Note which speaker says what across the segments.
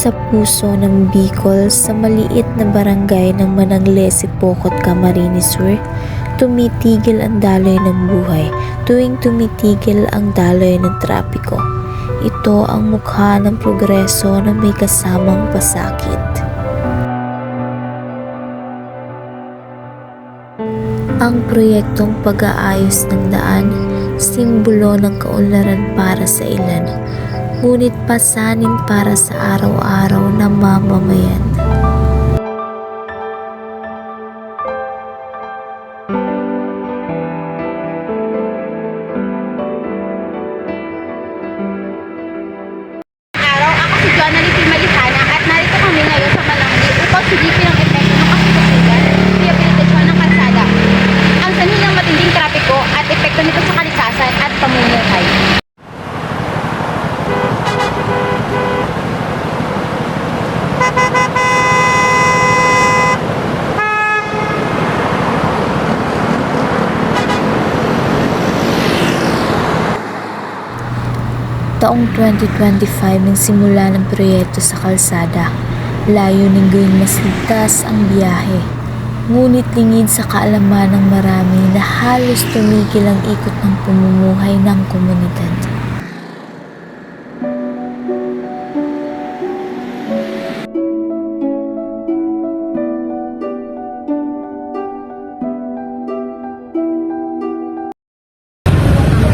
Speaker 1: Sa puso ng Bicol, sa maliit na barangay ng Mananglesi, Pocot, Camarines Sur, tumitigil ang daloy ng buhay tuwing tumitigil ang daloy ng trapiko. Ito ang mukha ng progreso na may kasamang pasakit. Ang proyektong pag-aayos ng daan, simbolo ng kaunlaran para sa ilan, ngunit pasanin para sa araw-araw na mamamayan.
Speaker 2: Ako si Journalist Malisana at narito kami ngayon sa Balangli upang silipin ang epekto ng kasulasugan, rehabilitasyon ng kalsada, ang sanhi ng matinding trapiko at epekto nito sa kalikasan at pamumuhay.
Speaker 1: Taong 2025 nang simula ng proyekto sa kalsada, layunin gawing mas ligtas ang biyahe. Ngunit lingid sa kaalaman ng marami na halos tumigil ang ikot ng pamumuhay ng komunidad.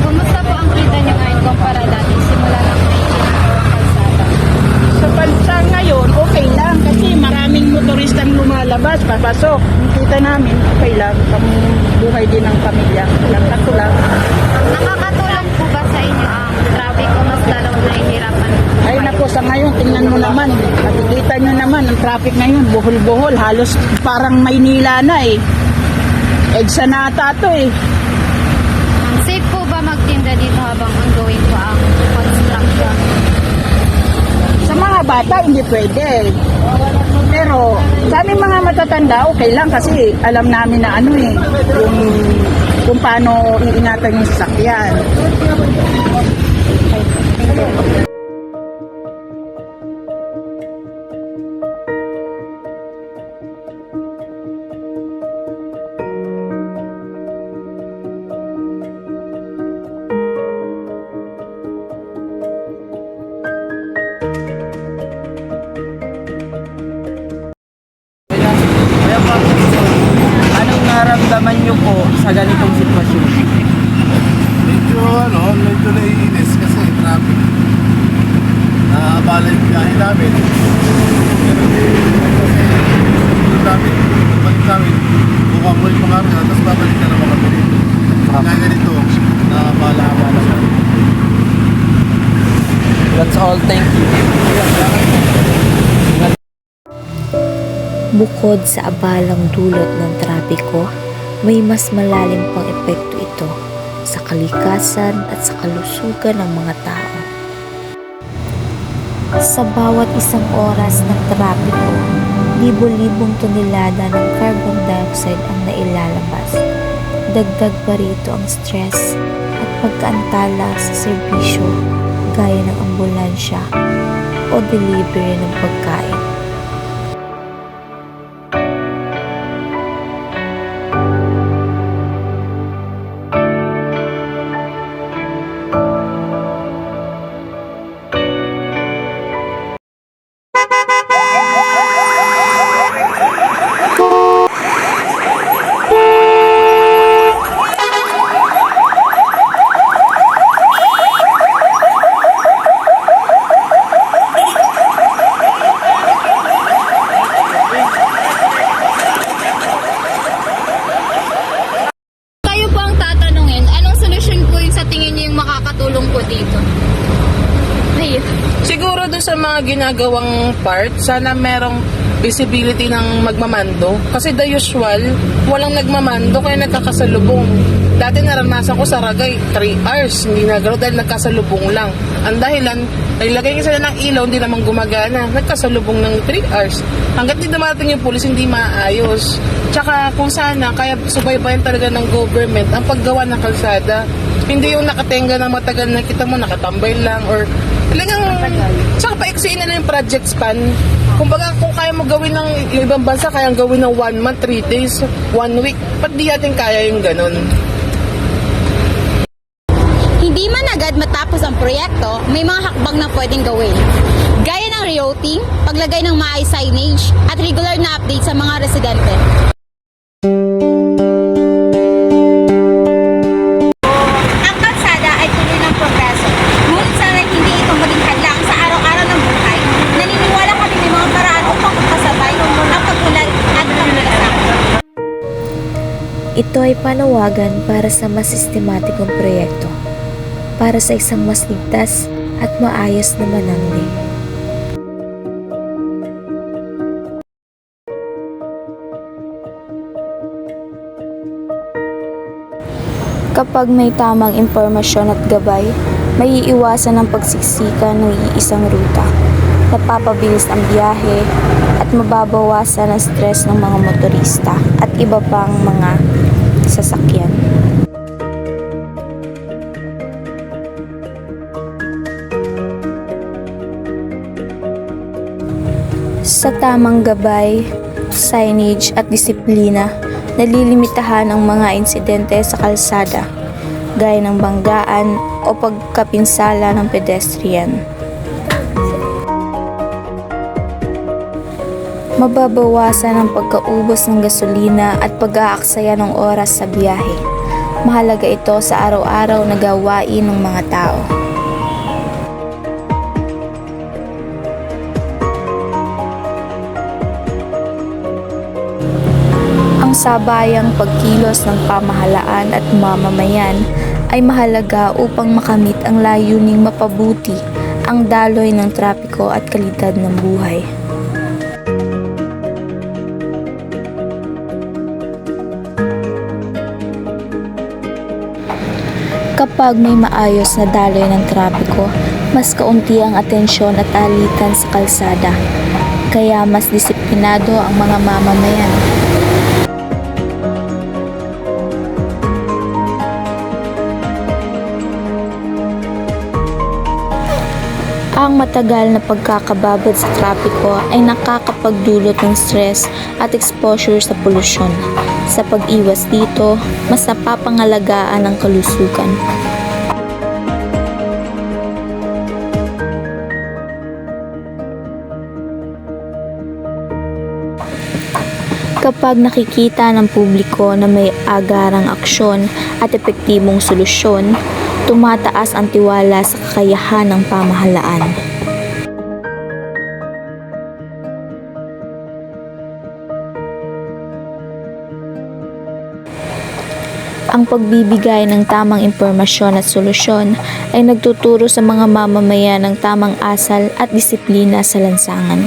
Speaker 2: Kumusta po ang kita niyo ngayon kumpara dati simula ng kalsada?
Speaker 3: Sa bansa ngayon, okay lang kasi maraming motoristang lumalabas, papasok. Kita namin, okay lang. Buhay din ng pamilya. Walang katulad.
Speaker 2: Nakakatulong po ba sa inyo ang trapiko mas lalong nahihirapan?
Speaker 3: Ay nako, sa ngayon, tingnan mo naman. Nakikita nyo naman, ang traffic ngayon, buhol-buhol. Halos parang Maynila na eh. EDSA na ata to eh.
Speaker 2: Safe po ba magtinda dito habang ongoing pa ang construction?
Speaker 3: Sa mga bata, hindi pwede. Pero sa aming mga matatanda, okay lang kasi alam namin na ano eh, kung paano iingatan yung sasakyan.
Speaker 4: Anong naramdaman nyo po sa ganitong sitwasyon?
Speaker 5: Medyo naiinis kasi traffic. Naabala yung biyahe namin. Pero namin, balik namin, bukang mo yung pangarga, tapos babalik na naman kami dito. Kaya ganito, naabala-abala siya.
Speaker 4: That's all, thank you.
Speaker 1: Bukod sa abalang dulot ng trapiko, may mas malalim pang epekto ito sa kalikasan at sa kalusugan ng mga tao. Sa bawat isang oras ng trapiko, libo-libong tonelada ng carbon dioxide ang nailalabas. Dagdag pa rito ang stress at pagkaantala sa serbisyo gaya ng ambulansya o delivery ng pagkain.
Speaker 2: Kayo po ang tatanungin, anong solusyon po yung sa tingin niyo yung makakatulong po dito? Ayun.
Speaker 6: Siguro doon sa mga ginagawang part, sana merong visibility ng magmamando. Kasi the usual, walang nagmamando kaya nagkakasalubong. Dati naranasan ko sa Ragay, 3 hours, hindi nagalaw dahil nagkasalubong lang. Ang dahilan, nilagay sila ng ilaw, hindi naman gumagana. Nagkasalubong ng 3 hours. Hanggat di dumating yung pulis, hindi maayos. Tsaka kung sana, kaya subaybayan talaga ng government ang paggawa ng kalsada. Hindi yung nakatenga na matagal na kita mo, nakatambay lang or Talagang, tsaka paiksiin na yung project span. Kumbaga, kung kaya mo gawin ng yung ibang bansa, kaya gawin ng 1 month, 3 days, 1 week, ba't di natin kaya yung ganun?
Speaker 2: Hindi man agad matapos ang proyekto, may mga hakbang na pwedeng gawin. Gaya ng rerouting, paglagay ng maayos signage, at regular na update sa mga residente. Ang kalsada ay tuloy ng progreso. Ngunit sana hindi ito maging hadlang sa araw-araw ng buhay. Naniniwala kami may mga paraan upang kasabay ang pagulad at paglalasang.
Speaker 1: Ito ay panawagan para sa mas sistematikong proyekto, para sa isang mas ligtas at maayos na Manambi. Kapag may tamang impormasyon at gabay, may iiwasan ang pagsiksikan ng iisang ruta. Napapabilis ang biyahe at mababawasan ang stress ng mga motorista at iba pang mga sasakyan. Sa tamang gabay, signage at disiplina, nalilimitahan ang mga insidente sa kalsada, gaya ng banggaan o pagkapinsala ng pedestrian. Mababawasan ang pagkaubos ng gasolina at pag-aaksaya ng oras sa biyahe. Mahalaga ito sa araw-araw na gawain ng mga tao. Ang sabayang pagkilos ng pamahalaan at mamamayan ay mahalaga upang makamit ang layuning mapabuti ang daloy ng trapiko at kalidad ng buhay. Kapag may maayos na daloy ng trapiko, mas kaunti ang atensyon at alitan sa kalsada, kaya mas disiplinado ang mga mamamayan. Ang matagal na pagkakababad sa trapiko ay nakakapagdulot ng stress at exposure sa polusyon. Sa pag-iwas dito, mas napapangalagaan ang kalusugan. Kapag nakikita ng publiko na may agarang aksyon at epektibong solusyon, tumataas ang tiwala sa kakayahan ng pamahalaan. Ang pagbibigay ng tamang impormasyon at solusyon ay nagtuturo sa mga mamamayan ng tamang asal at disiplina sa lansangan.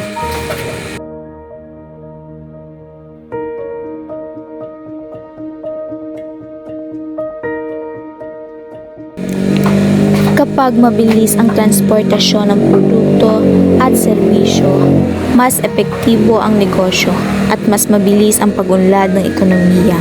Speaker 1: Kapag mabilis ang transportasyon ng produkto at serbisyo, mas epektibo ang negosyo at mas mabilis ang pag-unlad ng ekonomiya.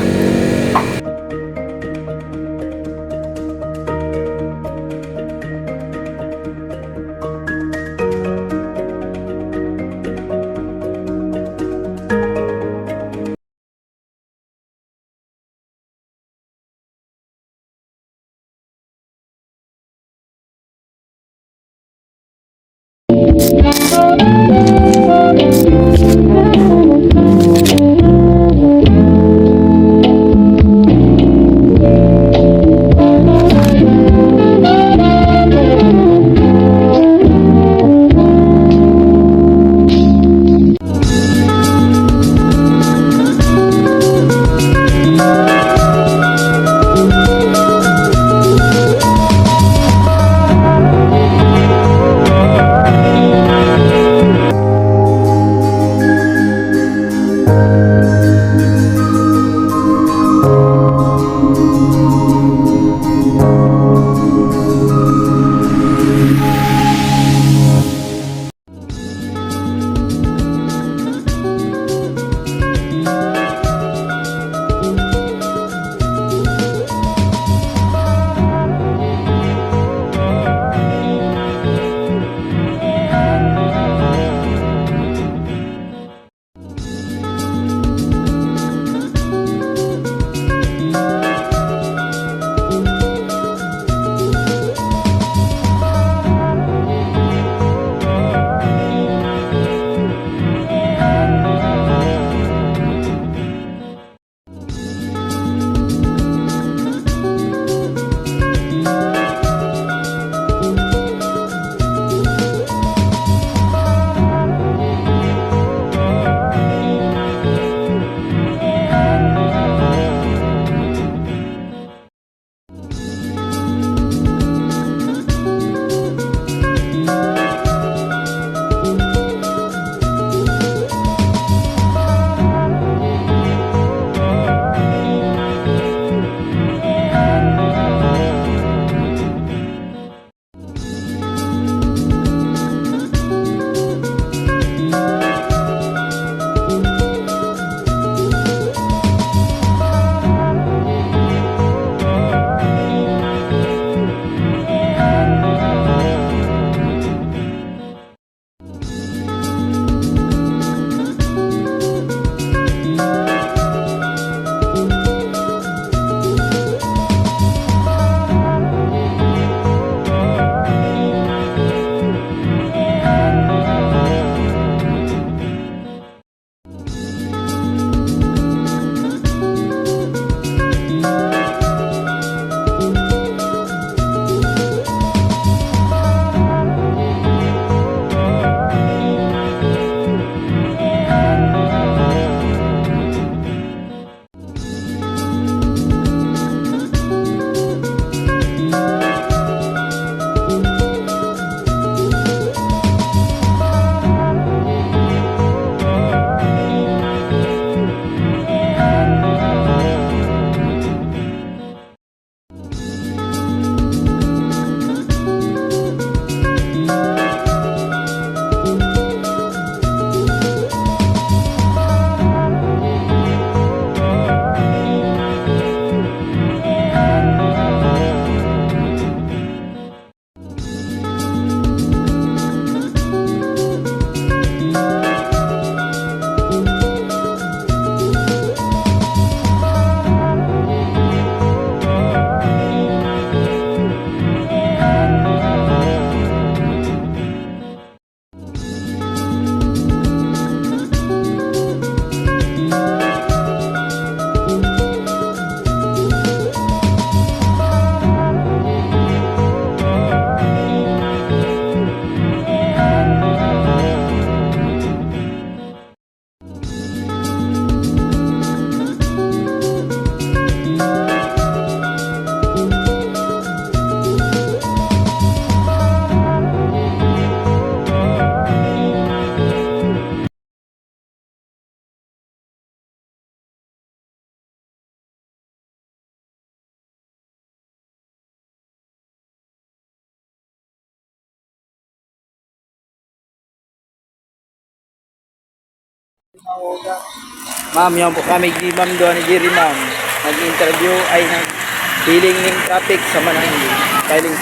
Speaker 4: Ma'am, yan po kami di ma'am doon ni Jerry ma'am. Nag-interview ay nag-dealing ng traffic sa Manangili. Filing.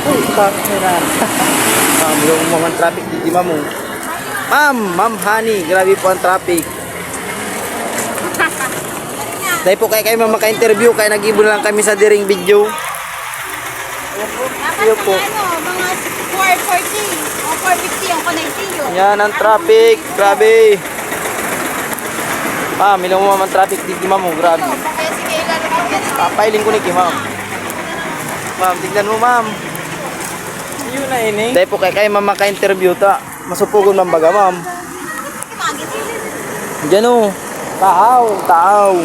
Speaker 4: Uy, kamera. Ma'am, yung mga traffic di ma'am. Ma'am Honey, grabe po ang traffic. Dahil po kayo ma'am maka-interview, kaya nag-ibon lang kami sa diring video.
Speaker 2: Dapat
Speaker 4: Iyo po.
Speaker 2: mga 440 o 450 ang connecting yun.
Speaker 4: Yan ang traffic, grabe. Ma'am, ilang mo ang traffic di ma'am, grabe.
Speaker 2: Kaya sige, ilalagay ka na.
Speaker 4: Papailing ko ni Kim, ma'am. Ma'am, tignan mo, ma'am.
Speaker 6: Yun na ini.
Speaker 4: Dahil po kayo ma'am maka-interview ta. Masupugon man baga, ma'am. Diyan o. Taaw.